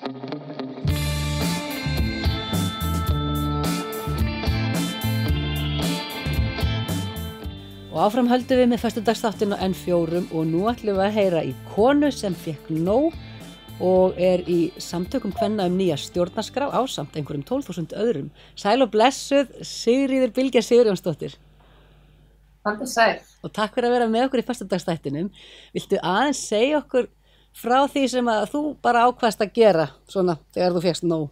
Og áfram höldum við með föstudagsþáttinn á N4 og nú ætlum við að heyra í konu sem fékk nóg og í samtökum kvenna nýja stjórnarskrá ásamt einhverjum 12.000 öðrum. Sæl og blessuð Sigríður Bylgja Sigurjónsdóttir. Takk sæl. Og takk fyrir að vera með okkur í föstudagsþættinum. Viltu aðeins segja okkur frá því sem að þú bara ákvaðst að gera svona þegar þú fékkst nóg?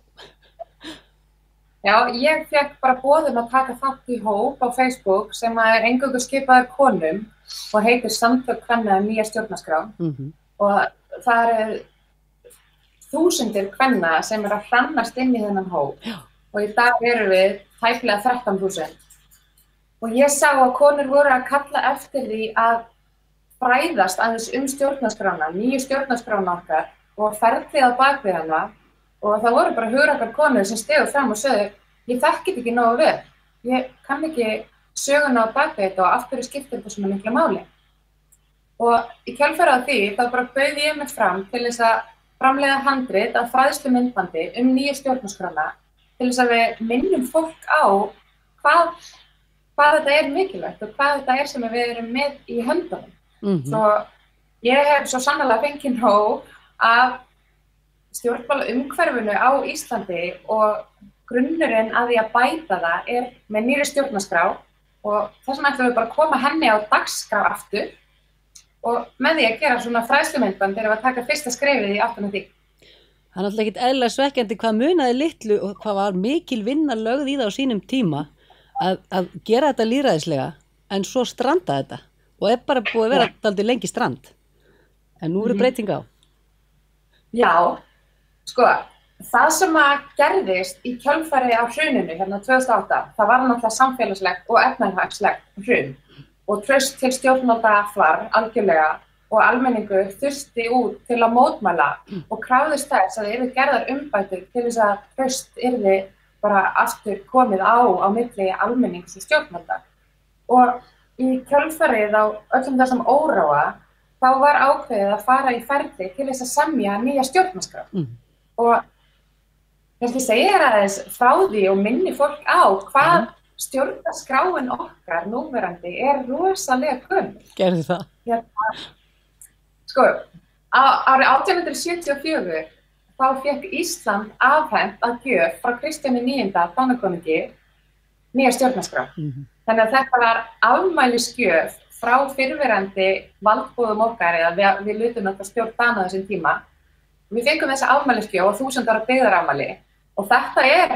Já, ég fékk bara boðum að taka þátt í hóp á Facebook sem eingöngu skipaður konum og heitir Samtök kvenna nýja stjórnarskrá. Og það eru þúsundir kvenna sem að hrannast inn í þennan hóp. Já. Og í dag erum við tæplega 13.000. Og ég sá að konur voru að kalla eftir því að fræðast aðeins stjórnarskrána, nýju stjórnarskrána okkar og ferlið á bakvið hana. Og það voru bara hugrakar konur sem stigu fram og sögðu, ég þekki þetta ekki nógu vel. Ég kann ekki söguna á bakvið þetta og af hverju skiptir þetta svona miklu máli. Og í kjölfarið á því, þá bara bauð ég mig fram til þess að framleiða handrit að fræðslumyndbandi nýju stjórnarskrána til þess að við minnum fólk á hvað þetta er mikilvægt og hvað þetta er sem við erum með í höndunum. Svo ég hef svo sannarlega fengið nóg af stjórnmálaumhverfinu á Íslandi og grunnurinn að því að bæta það er með nýrri stjórnarskrá og þess vegna ætlum við bara að koma henni á dagskrá aftur og með því að gera svona fræðslumyndband erum við að taka fyrsta skrefið í áttina því. Það er náttúrulega ekkert eðlilega svekkjandi hvað munaði litlu og hvað var mikil vinna lögð í það á sínum tíma að gera þetta lýðræðislega en svo stranda þetta og er bara búið að vera dálítið lengi strand. En nú eru breyting á. Já. Sko, það sem að gerðist í kjölfarið á hruninu hérna 2008, það var náttúrulega samfélagslegt og efnahagslegt hrun og traust til stjórnvalda var algjörlega og almenningur þurfti út til að mótmæla og krafðist þess að það yrði gerðar umbætur til þess að traust yrði bara aftur komið á milli almennings og stjórnvalda. Og í kjölfarið á öllum þessum óróa, þá var ákveðið að fara í ferli til þess að semja nýja stjórnarskrá. Og kannski segja þér aðeins frá því og minni fólk á hvað stjórnarskráin okkar núverandi er rosalega gömul. Gerðu það? Sko, árið 1874 þá fékk Ísland afhent að gjöf frá Kristjáni IX Danakonungi nýja stjórnarskrá. Þannig að þetta var afmælisgjöf frá fyrrverandi valdboðum okkar eða við lutum þetta stjórn Dana þessum tíma. Við fengum þessa afmælisgjöf og 1000 ára byggðarafmæli og þetta er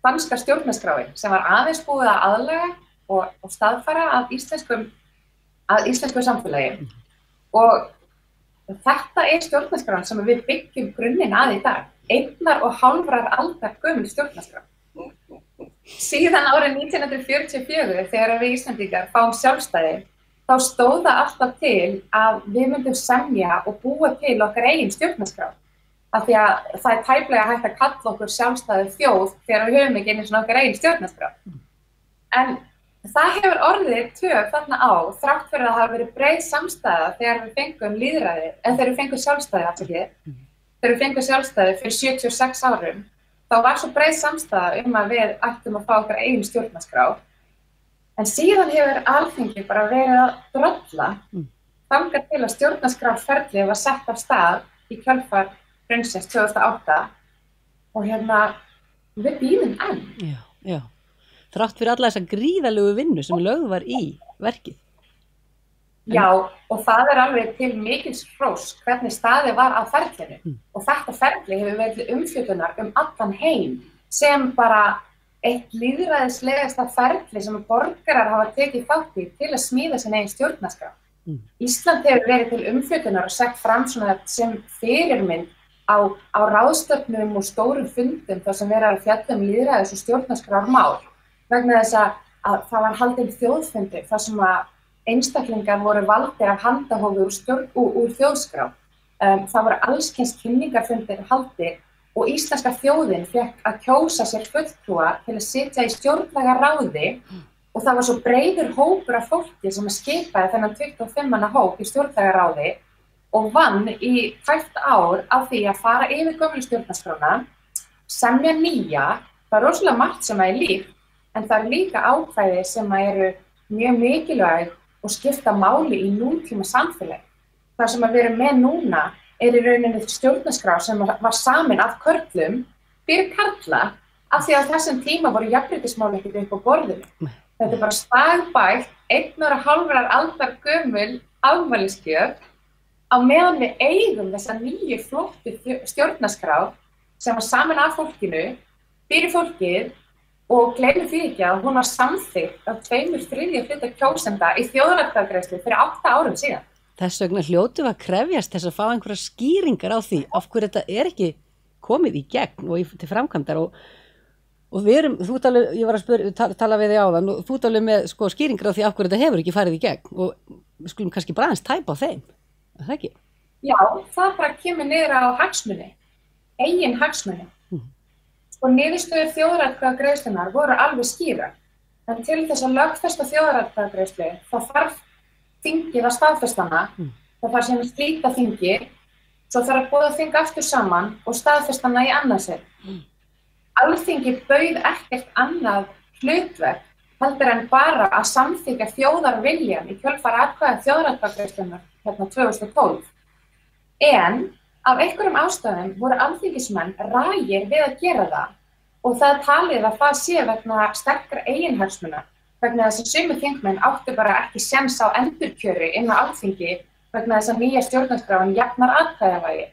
danska stjórnarskráin sem var aðeins búið að aðlaga og staðfæra að íslensku samfélagi. Og þetta er stjórnarskráin sem við byggjum grunninn að í dag. 1,5 aldar gömul stjórnarskrá. Síðan árið 1944 þegar við Íslendingar fáum sjálfstæði þá stóð það alltaf til að við myndum semja og búa til okkar eigin stjórnarskrá. Af því að það er tæplega hægt að kalla okkur sjálfstæði þjóð þegar við höfum ekki einu svona okkar eigin stjórnarskrá. En það hefur orðið töf þarna á, þrátt fyrir að það hafi verið breið samstæða þegar við fengum lýðræði, en þegar við fengum sjálfstæði, þegar við fengum sjálfstæði fyrir 76 árum, þá var svo breið samstæða að við ættum að fá okkar eigin stjórnarskrá. En síðan hefur Alþingi bara verið að drolla þangað til að stjórnarskrárferlið var sett af stað í kjölfar hrunsins 2008 og við bíðum enn. Já. Þrátt fyrir alla þessa gríðarlegu vinnu sem lögð var í verkið. Já, og það er alveg til mikils hrós hvernig staðið var á ferlinu. Og þetta ferli hefur verið umfjöllunar allan heim sem bara eitt lýðræðislegasta ferli sem borgarar hafa tekið þátt í til að smíða sin eigin stjórnarskrá. Ísland hefur verið til umfjöllunar og sett fram svona sem fyrirmynd á ráðstefnum og stórum fundum þar sem verið að fjalla lýðræðis og stjórnarskrármál. Vegna þess að það var haldinn þjóðfundur þar sem að einstaklingar voru valdir af handahófi úr þjóðskrá. Það voru allskyns kynningarfundir haldið og íslenska þjóðin fékk að kjósa sér fulltrúa til að sitja í stjórnlagaráði og það var svo breiður hópur af fólki sem skipaði þennan 25 manna hóp í stjórnlagaráði og vann í tæpt ár af því að fara yfir gömlu stjórnarskrána, semja nýja, það er rosalega margt sem er líkt, en það er líka ákvæði sem eru mjög mikilvæg og skipta máli í nútíma samfélagi. Það sem við erum með núna í rauninni stjórnarskrá sem var samin af körlum fyrir karla af því að þessum tíma voru jafnréttismál ekkert upp á borðinu. Þetta bara stagbætt 1,5 aldar gömul afmælisgjöf á meðan við eigum þessa nýju flottu stjórnarskrá sem var samin af fólkinu, fyrir fólkið og gleymum því ekki að hún var samþykkt af 2/3 hluta kjósenda í þjóðaratkvæðagreiðslu fyrir 8 árum síðan. Þess vegna hljótum við að krefjast þess að fá einhverja skýringar á því af hverju þetta ekki komið í gegn og til framkvæmdar og við erum, ég var að tala við þig áðan og þú talið með skýringar á því af hverju þetta hefur ekki farið í gegn og við skulum kannski bara aðeins tæpa á þeim, er það ekki? Já, það bara kemur niður á hagsmuni, eigin hagsmuni. Og niðurstöður þjóðaratkvæðagreiðslunnar voru alveg skýrar, en til þess að lögfesta þjóðaratkvæðagreiðslu þá þarf þingið að staðfesta hana, það þarf sem að slíta þingi, svo þarf að boða þing aftur saman og staðfesta hana í annað sinn. Alþingi bauð ekkert annað hlutverk heldur en bara að samþykkja þjóðarviljan í kjölfar atkvæða þjóðaratkvæðagreiðslunnar 2012. En af einhverjum ástæðum voru alþingismenn ragir við að gera það og það er talið að það sé vegna sterkra eiginhagsmuna, vegna þess að sumir þingmenn áttu bara ekki séns á endurkjöri inn á Alþingi vegna þess að nýja stjórnarskráin jafnar atkvæðavægi.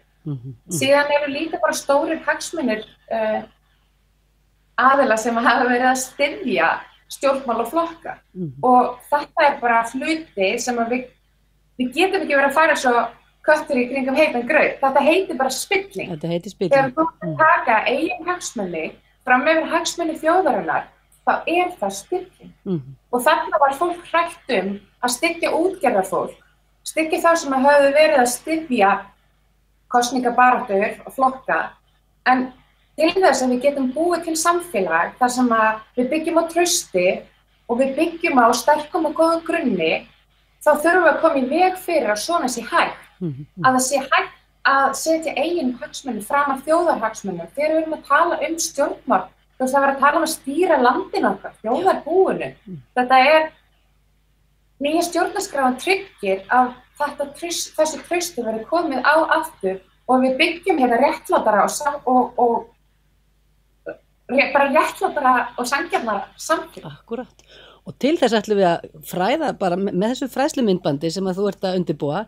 Síðan eru líka bara stórir hagsmunir aðila sem hafa verið að styðja stjórnmálaflokka og þetta er bara hluti sem við getum ekki verið að fara svo köttur í kringum heitan graut. Þetta heitir bara spilling. Þetta heitir spilling. Þegar þú taka eigin hagsmuni fram yfir hagsmuni þjóðarinnar, þá er það spilling. Og þarna var fólk hrætt að styggja útgerðarfólk, styggja þá sem höfðu verið að styðja kosningabaráttur og flokka, en til þess að við getum búið til samfélag þar sem að við byggjum á trausti og við byggjum á sterkum og góðum grunni, þá þurfum við að koma í veg fyrir að svona sé hægt. Að það sé hægt að setja eigin hagsmuni fram af þjóðarhagsmunum þegar við erum að tala stjórnmál, þú veist að vera að tala að stýra landinu okkar, þjóðarbúinu. Þetta nýja stjórnarskráin tryggir að þessu trausti verði komið á aftur og við byggjum hérna réttlátara og sanngjarnara samfélag. Akkúrat. Og til þess ætlum við að fræða bara með þessu fræðslumyndbandi sem að þú ert að undirbúa,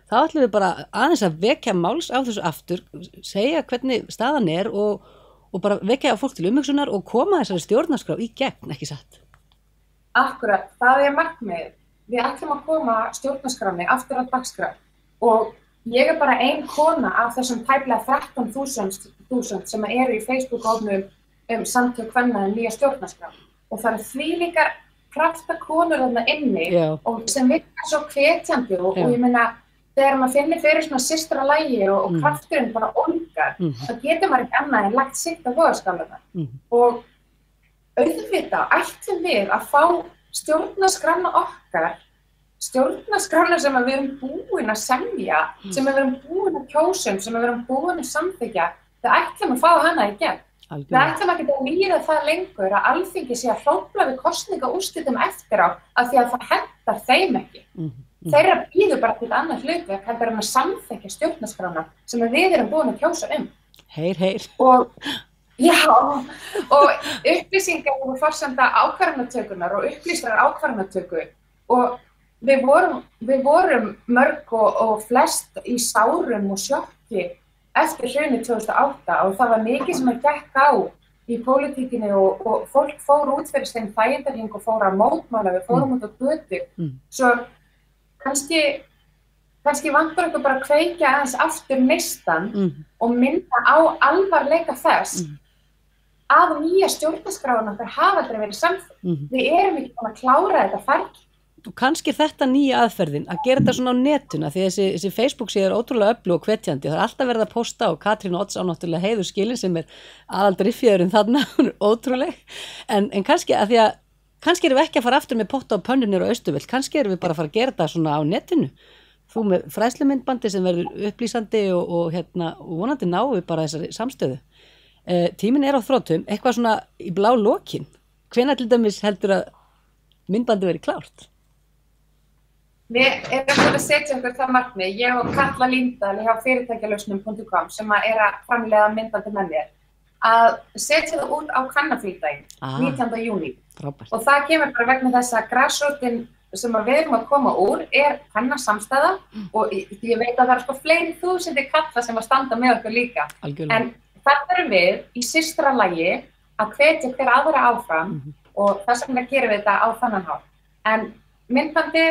þá ætlum við bara aðeins að vekja máls á þessu aftur, segja hvernig staðan er og bara vekja fólk til umhugsunar og koma þessari stjórnarskrá í gegn, ekki satt? Akkurat, það er markmið. Við ætlum að koma stjórnarskráni aftur á dagskrá og ég er bara ein kona af þessum tæplega 13.000 sem eru í Facebook-hópnum samtök kvenna nýja stjórnarskrá og það þvílíkar kraftakonur þarna inni og sem virkar svo hvetjandi og ég meina þegar maður finnir fyrir svona systra lægi og krafturinn bara ólgar, þá getur maður ekki annað en lagt sitt á vogarskálarnar. Og auðvitað ætlum við að fá stjórnarskrána okkar, stjórnarskrána sem við erum búin að semja, sem við erum búin að kjósa, sem við erum búin að samþykkja, við ætlum að fá hana í gegn. Við ætlum ekki að líða það lengur að Alþingi sé að hrófla við kosningaúrslitum eftir á af því að það hentar þeim ekki. Þeirra býður bara til annað hlutverk heldur en að samþykkja stjórnarskrána sem við erum búin að kjósa Heyr. Og upplýsingar og forsenda ákvarðanatökunnar og upplýstrar ákvarðanatöku og við vorum mörg og flest í sárum og sjokki eftir hrunið 2008 og það var mikið sem gekk á í pólitíkinni og fólk fór út fyrir þeim þægindarhing og fór að mótmála, við fórum út á götur. Svo kannski vantar okkur bara að kveikja aðeins aftur neistan og minna á alvarleika þess að nýja stjórnarskráin okkar hafa aldrei verið samþykkt. Við erum ekki búin að klára þetta ferli. Og kannski er þetta nýja aðferðin, að gera þetta svona á netuna, því þessi Facebook síða er ótrúlega öflug og hvetjandi, það er alltaf verið að posta og Katrín Odds á náttúrulega heiður skilin sem er aðaldriffjöðurinn þarna, hún er ótrúleg, en kannski að því að, kannski erum við ekki að fara aftur með potta og pönnunir og austuvill, kannski erum við bara að fara að gera þetta svona á netinu, þú með fræðslumyndbandi sem verður upplýsandi og vonandi náum við bara þessari samstöðu. Tíminn á þrotum, eitthvað svona í blá lokin. Hvenær til dæmis heldur að myndbandi verið klárt? Við erum að setja okkur það markmið, ég og Katla Líndal hjá fyrirtækjalausnum.com sem að framleiða myndbandi með mér, að setja það út á kvennafrídaginn, 19. júní. Frábært. Og það kemur bara vegna þess að grasrótin sem við erum að koma úr kvennasamstæða og ég veit að það eru sko fleiri þúsundir kalla sem að standa með okkur líka. Algjörlega. En það erum við í systra lagi að hvetja hver aðra áfram og þess vegna gerum við þetta á þannan hátt. En myndbandi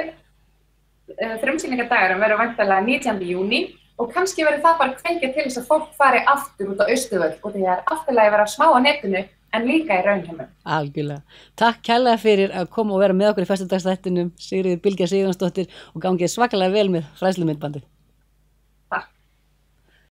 frumsýningardagurinn verður væntanlega 19. júní og kannski verður það bara kveikja til þess að fólk fari aftur út á Austurvöll og því það er afturlega að vera smá á netinu en líka í raunheimum. Algjörlega. Takk kærlega fyrir að koma og vera með okkur í föstudagsþættinum, Sigríður Bylgja Sigurjónsdóttir, og gangið svakalega vel með fræðslumyndbandið.